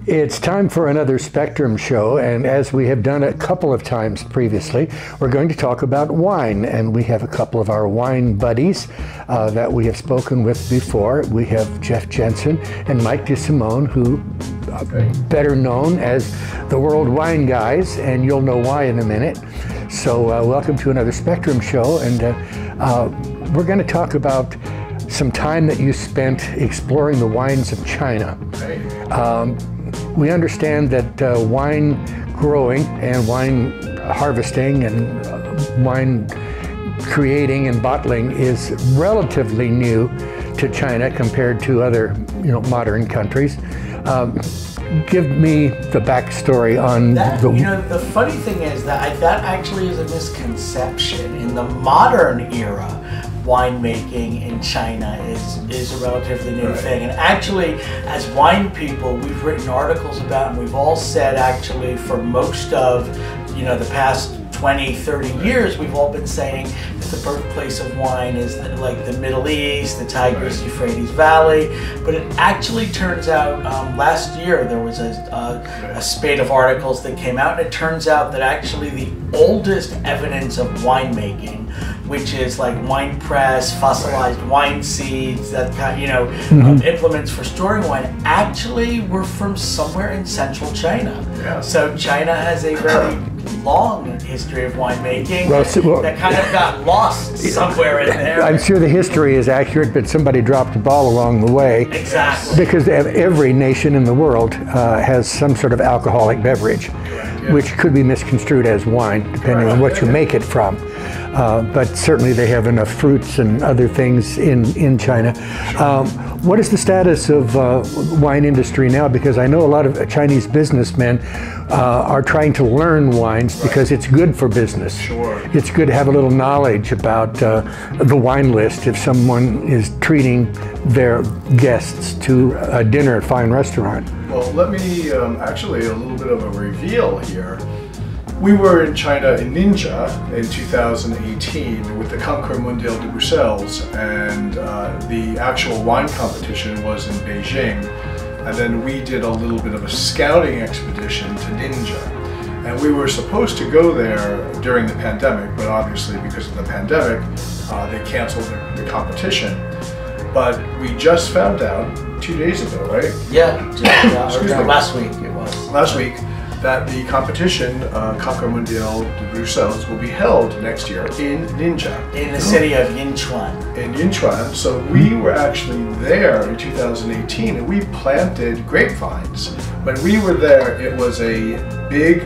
It's time for another Spectrum show, and as we have done a couple of times previously, we're going to talk about wine, and we have a couple of our wine buddies that we have spoken with before. We have Jeff Jensen and Mike DeSimone, who better known as the World Wine Guys, and you'll know why in a minute. So welcome to another Spectrum show, and we're going to talk about some time that you spent exploring the wines of China. We understand that wine growing and wine harvesting and wine creating and bottling is relatively new to China compared to other, modern countries. Give me the backstory on that. The funny thing is that actually is a misconception. In the modern era, winemaking in China is a relatively new thing. And actually, as wine people, we've written articles about, and we've all said actually for most of, the past 20, 30 years, we've all been saying that the birthplace of wine is like the Middle East, the Tigris Euphrates Valley. But it actually turns out last year there was a spate of articles that came out, and it turns out that actually the oldest evidence of winemaking, which is like wine press, fossilized wine seeds, that kind, implements for storing wine, actually were from somewhere in central China. Yeah. So China has a very long history of winemaking that kind of got lost somewhere in there. I'm sure the history is accurate, but somebody dropped a ball along the way. Exactly. Because every nation in the world has some sort of alcoholic beverage, which could be misconstrued as wine, depending on what you make it from. But certainly they have enough fruits and other things in China. What is the status of wine industry now? Because I know a lot of Chinese businessmen are trying to learn wines because it's good for business. Sure. It's good to have a little knowledge about the wine list if someone is treating their guests to a dinner at a fine restaurant. Well, let me actually a little bit of a reveal here. We were in China in Ninja in 2018 with the Concours Mondial de Bruxelles, and the actual wine competition was in Beijing. And then we did a little bit of a scouting expedition to Ninja. And we were supposed to go there during the pandemic, but obviously because of the pandemic, they canceled the competition. But we just found out 2 days ago, right? Yeah, last week it was. Last week, that the competition, Concours Mondial de Bruxelles, will be held next year in Ninja. In the city of Yinchuan. In Yinchuan. So we were actually there in 2018 and we planted grapevines. When we were there, it was a big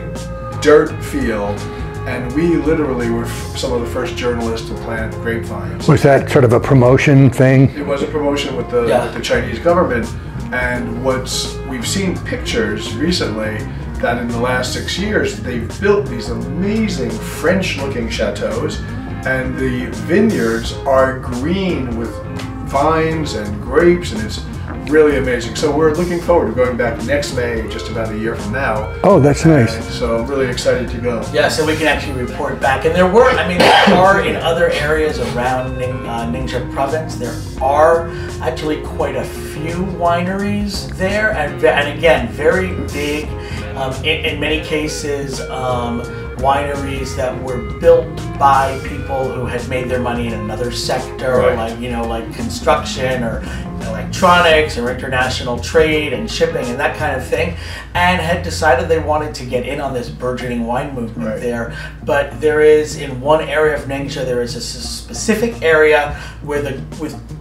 dirt field, and we literally were some of the first journalists to plant grapevines. Was that sort of a promotion thing? It was a promotion with the Chinese government, and we've seen pictures recently that in the last 6 years they've built these amazing French-looking chateaus, and the vineyards are green with vines and grapes, and it's really amazing. So we're looking forward to going back next May, just about a year from now. Oh, that's nice. So I'm really excited to go. Yeah, so we can actually report back. And there are in other areas around Ningxia province, there are actually quite a few wineries there, and again, very big, in many cases, wineries that were built by people who had made their money in another sector, like construction or electronics or international trade and shipping and that kind of thing, and had decided they wanted to get in on this burgeoning wine movement there. But there is, in one area of Ningxia, there is a specific area where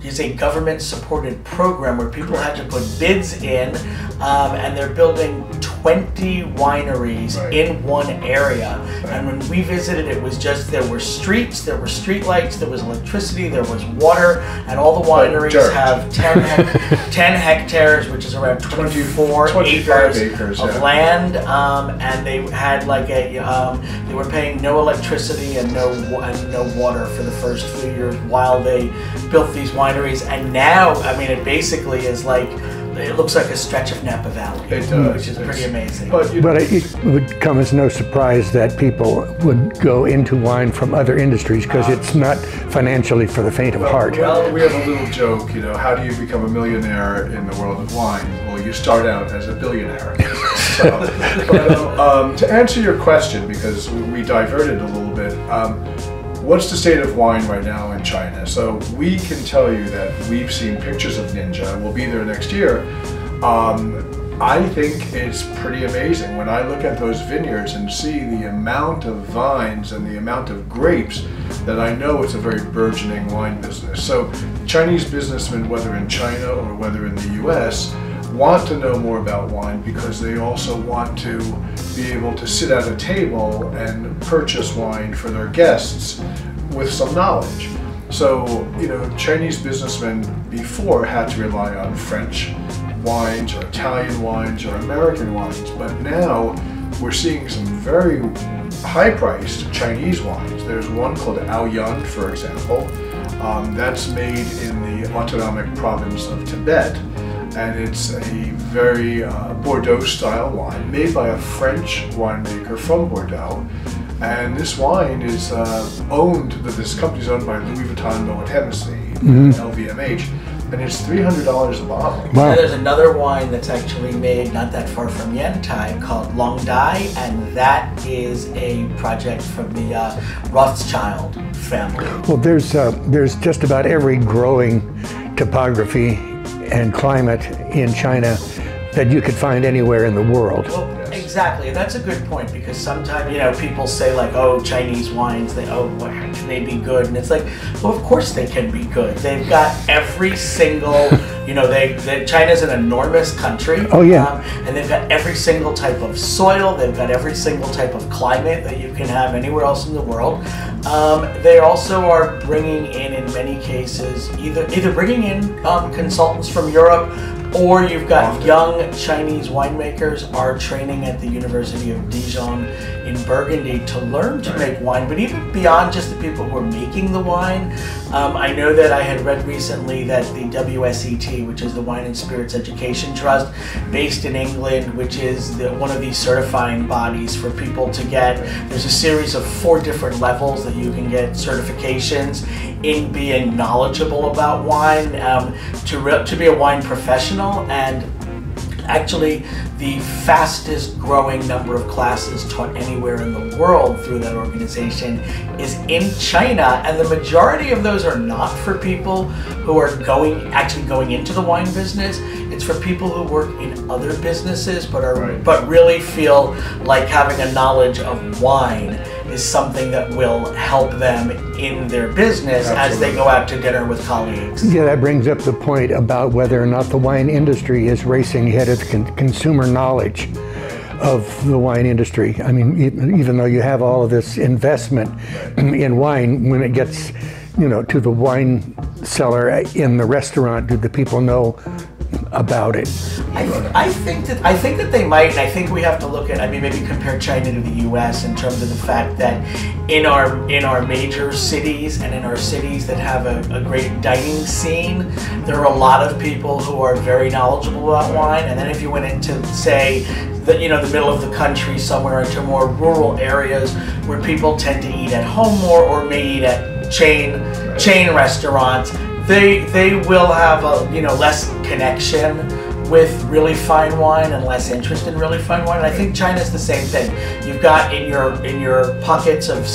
is a government-supported program where people had to put bids in, and they're building 20 wineries in one area. And when we visited, it was just, there were streets, there were street lights, there was electricity, there was water, and all the wineries have 10 hectares, which is around 25 acres of land, and they had they were paying no electricity and no water for the first few years while they built these wineries. And now, it basically is like it looks like a stretch of Napa Valley. It does. Which is pretty amazing. But it would come as no surprise that people would go into wine from other industries because it's not financially for the faint of heart. Well, we have a little joke, how do you become a millionaire in the world of wine? Well, you start out as a billionaire. To answer your question, because we diverted a little bit, what's the state of wine right now in China? So we can tell you that we've seen pictures of Ninja. We'll be there next year. I think it's pretty amazing when I look at those vineyards and see the amount of vines and the amount of grapes that I know it's a very burgeoning wine business. So Chinese businessmen, whether in China or whether in the US, want to know more about wine because they also want to be able to sit at a table and purchase wine for their guests with some knowledge. So, Chinese businessmen before had to rely on French wines or Italian wines or American wines, but now we're seeing some very high-priced Chinese wines. There's one called Aoyuan, for example, that's made in the autonomic province of Tibet, and it's a very Bordeaux-style wine made by a French winemaker from Bordeaux. And this wine is this company's owned by Louis Vuitton Moet Hennessy, LVMH, and it's $300 a bottle. Wow. And there's another wine that's actually made not that far from Yantai called Long Dai, and that is a project from the Rothschild family. Well, there's just about every growing topography and climate in China that you could find anywhere in the world. Well, exactly, and that's a good point because sometimes people say like, oh, Chinese wines, can they be good? And it's like, well, of course they can be good. They've got every single, China's an enormous country. Oh yeah, and they've got every single type of soil. They've got every single type of climate that you can have anywhere else in the world. They also are bringing in many cases, either bringing in consultants from Europe, or you've got young Chinese winemakers are training at the University of Dijon in Burgundy to learn to make wine. But even beyond just the people who are making the wine, I know that I had read recently that the WSET, which is the Wine and Spirits Education Trust, based in England, which is one of these certifying bodies for people to get, there's a series of 4 different levels that you can get certifications in being knowledgeable about wine, to be a wine professional. And actually the fastest growing number of classes taught anywhere in the world through that organization is in China, and the majority of those are not for people who are actually going into the wine business. It's for people who work in other businesses but really feel like having a knowledge of wine is something that will help them in their business as they go out to dinner with colleagues. Yeah, that brings up the point about whether or not the wine industry is racing ahead of consumer knowledge of the wine industry. I mean, even though you have all of this investment in wine, when it gets, to the wine cellar in the restaurant, do the people know about it? I think that they might, and I think we have to look at, maybe compare China to the US in terms of the fact that in our major cities and in our cities that have a great dining scene, there are a lot of people who are very knowledgeable about wine. And then if you went into, say, the middle of the country, somewhere into more rural areas where people tend to eat at home more or may eat at chain restaurants, they will have less connection with really fine wine and less interest in really fine wine. And I think China's the same thing. You've got in your pockets of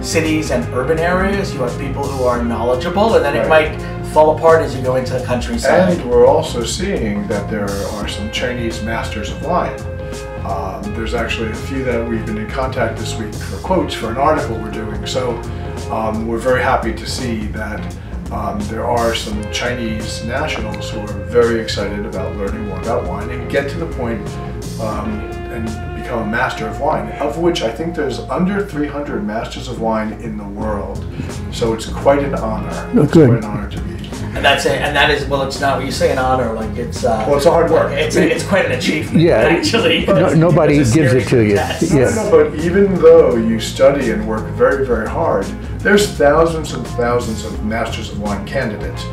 cities and urban areas, you have people who are knowledgeable, and then it might fall apart as you go into the countryside. And we're also seeing that there are some Chinese masters of wine. There's actually a few that we've been in contact this week for quotes for an article we're doing. So we're very happy to see that there are some Chinese nationals who are very excited about learning more about wine and get to the point and become a master of wine, of which I think there's under 300 masters of wine in the world. So it's quite an honor. Oh, it's good. quite an honor to be. And that is well, it's not when you say an honor, like it's Well, it's a hard work. It's quite an achievement. Yeah, actually. Nobody gives it to you. Yes. No, but even though you study and work very, very hard, there's thousands and thousands of Masters of Wine candidates.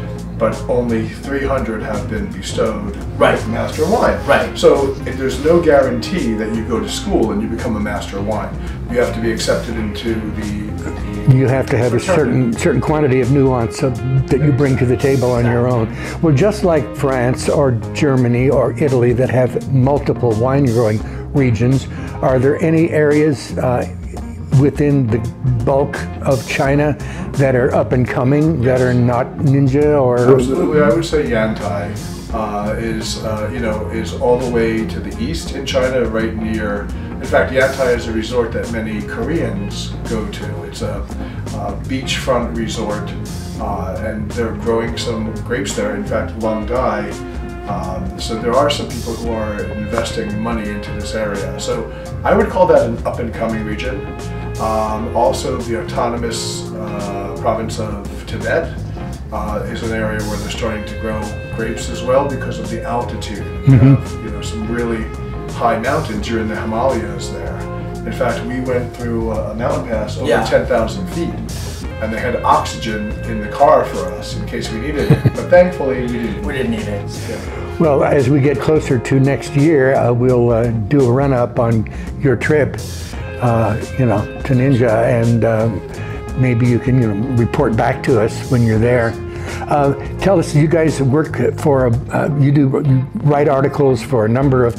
but only 300 have been bestowed Right. with Master of Wine. Right. So there's no guarantee that you go to school and you become a Master of Wine. You have to be accepted into the You have to have a certain quantity of nuance that you bring to the table on your own. Well, just like France or Germany or Italy that have multiple wine growing regions, are there any areas within the bulk of China that are up and coming that are not Ninja or? Absolutely, I would say Yantai is all the way to the east in China, right near. In fact, Yantai is a resort that many Koreans go to. It's a beachfront resort, and they're growing some grapes there. In fact, Longdai. So there are some people who are investing money into this area. So I would call that an up-and-coming region. Also, the autonomous province of Tibet is an area where they're starting to grow grapes as well because of the altitude. You have, some really high mountains. You're in the Himalayas there. In fact, we went through a mountain pass over 10,000 feet, and they had oxygen in the car for us in case we needed it. But thankfully, we didn't. We didn't need it. Yeah. Well, as we get closer to next year, we'll do a run-up on your trip, to Ninja, and maybe you can report back to us when you're there. Tell us, you guys work for, you write articles for a number of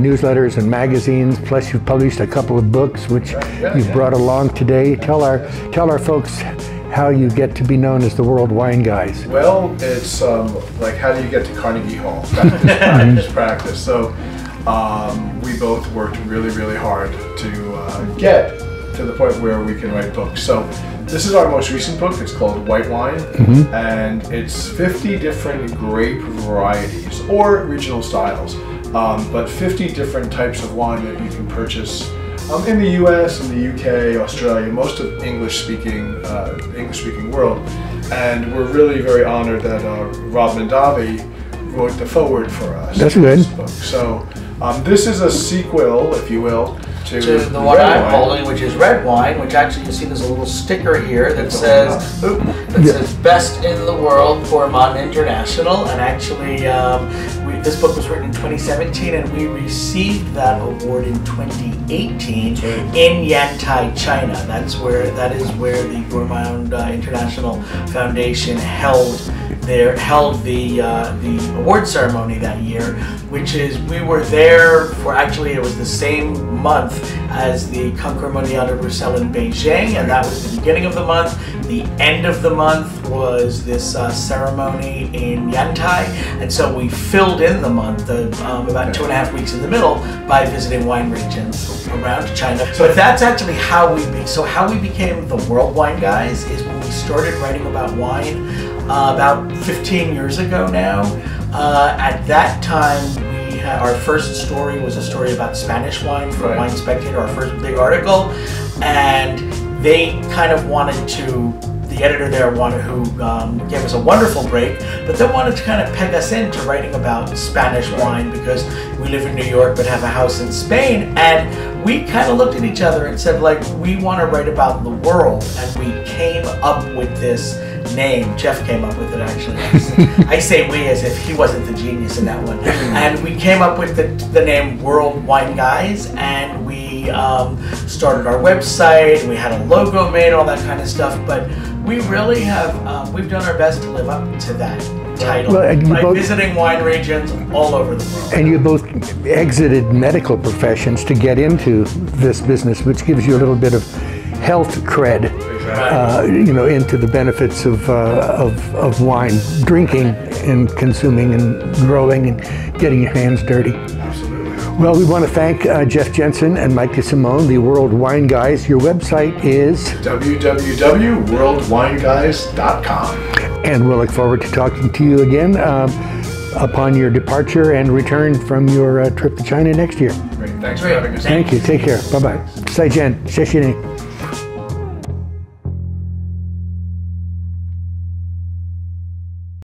newsletters and magazines, plus you've published a couple of books, which you've brought along today. Tell our folks how you get to be known as the World Wine Guys. Well, it's like how do you get to Carnegie Hall? Practice. So we both worked really, really hard to get to the point where we can write books. So this is our most recent book. It's called White Wine, and it's 50 different grape varieties or regional styles, but 50 different types of wine that you can purchase in the U.S., in the U.K., Australia, most of English-speaking world. And we're really very honored that Rob Mondavi wrote the foreword for us. That's good. This book. So this is a sequel, if you will, to the one I'm holding, which is red wine, which actually you see there's a little sticker here that says best in the world, Gourmand International, and actually this book was written in 2017 and we received that award in 2018 in Yantai, China. That is where the Gourmand International Foundation held the award ceremony that year, which is, we were there for, actually it was the same month as the Concours Mondial de Bruxelles in Beijing, and that was the beginning of the month. The end of the month was this ceremony in Yantai, and so we filled in the month, about 2.5 weeks in the middle, by visiting wine regions around China. So that's actually how we became the World Wine Guys, is when we started writing about wine about 15 years ago now. At that time, our first story was a story about Spanish wine for Wine Spectator, our first big article, and they kind of wanted to, the editor there who gave us a wonderful break, but then wanted to kind of peg us into writing about Spanish wine because we live in New York but have a house in Spain, and we kind of looked at each other and said, like, we want to write about the world, and we came up with this name. Jeff came up with it, actually. I say we as if he wasn't the genius in that one. And we came up with the name World Wine Guys, and we started our website, and we had a logo made, all that kind of stuff, but we really have, we've done our best to live up to that title by visiting wine regions all over the world. And you both exited medical professions to get into this business, which gives you a little bit of health cred. Into the benefits of wine, drinking and consuming and growing and getting your hands dirty. Absolutely. Well, we want to thank Jeff Jensen and Mike DeSimone, the World Wine Guys. Your website is www.worldwineguys.com. And we'll look forward to talking to you again upon your departure and return from your trip to China next year. Great. Thanks for having us. Thank you. Take care. Bye-bye. 再见. 谢谢你.